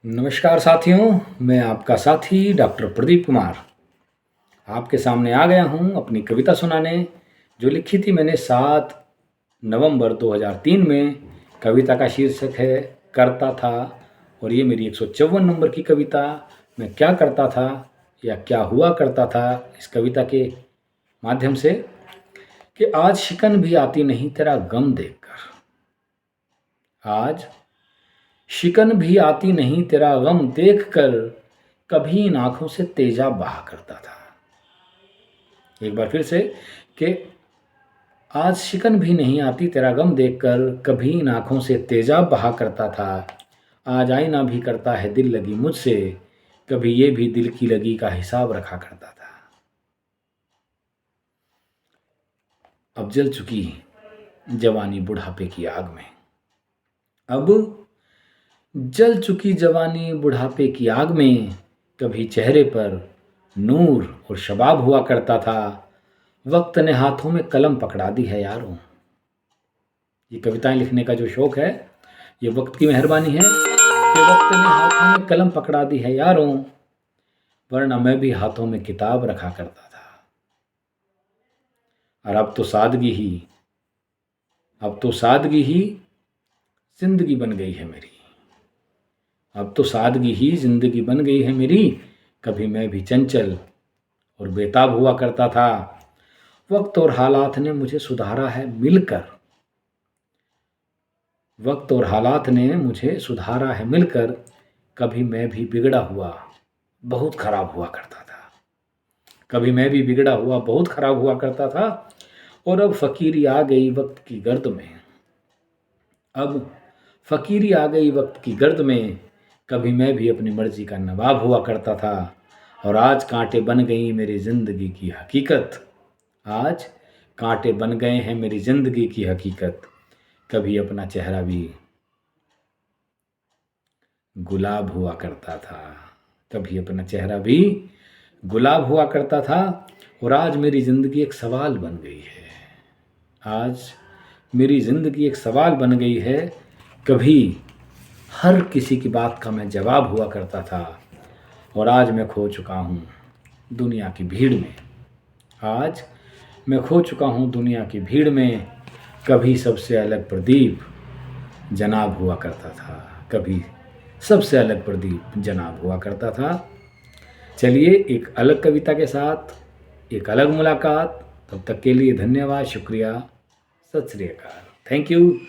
नमस्कार साथियों, मैं आपका साथी डॉक्टर प्रदीप कुमार आपके सामने आ गया हूँ अपनी कविता सुनाने, जो लिखी थी मैंने 7 नवंबर 2003 में। कविता का शीर्षक है करता था, और ये मेरी 154 नंबर की कविता। मैं क्या करता था या क्या हुआ करता था इस कविता के माध्यम से, कि आज शिकन भी आती नहीं तेरा गम देखकर। आज शिकन भी आती नहीं तेरा गम देखकर, कभी इन आंखों से तेजाब बहा करता था। एक बार फिर से, कि आज शिकन भी नहीं आती तेरा गम देखकर, कभी इन आंखों से तेजाब बहा करता था। आज आईना भी करता है दिल लगी मुझसे, कभी ये भी दिल की लगी का हिसाब रखा करता था। अब जल चुकी जवानी बुढ़ापे की आग में, अब जल चुकी जवानी बुढ़ापे की आग में, कभी चेहरे पर नूर और शबाब हुआ करता था। वक्त ने हाथों में कलम पकड़ा दी है यारों। ये कविताएं लिखने का जो शौक है, ये वक्त की मेहरबानी है कि वक्त ने हाथों में कलम पकड़ा दी है यारों, वरना मैं भी हाथों में किताब रखा करता था। और अब तो सादगी ही जिंदगी बन गई है मेरी। अब तो सादगी ही जिंदगी बन गई है मेरी, कभी मैं भी चंचल और बेताब हुआ करता था। वक्त और हालात ने मुझे सुधारा है मिलकर, वक्त और हालात ने मुझे सुधारा है मिलकर, कभी मैं भी बिगड़ा हुआ बहुत खराब हुआ करता था। कभी मैं भी बिगड़ा हुआ बहुत खराब हुआ करता था। और अब फकीरी आ गई वक्त की गर्द में, अब फकीरी आ गई वक्त की गर्द में, कभी मैं भी अपनी मर्जी का नवाब हुआ करता था। और आज कांटे बन गई मेरी जिंदगी की हकीकत, आज कांटे बन गए हैं मेरी जिंदगी की हकीकत, कभी अपना चेहरा भी गुलाब हुआ करता था, कभी अपना चेहरा भी गुलाब हुआ करता था। और आज मेरी ज़िंदगी एक सवाल बन गई है, आज मेरी ज़िंदगी एक सवाल बन गई है। कभी हर किसी की बात का मैं जवाब हुआ करता था, और आज मैं खो चुका हूँ दुनिया की भीड़ में। आज मैं खो चुका हूँ दुनिया की भीड़ में, कभी सबसे अलग प्रदीप जनाब हुआ करता था, कभी सबसे अलग प्रदीप जनाब हुआ करता था। चलिए, एक अलग कविता के साथ एक अलग मुलाकात। तब तक के लिए धन्यवाद, शुक्रिया, सत श्री अकाल, थैंक यू।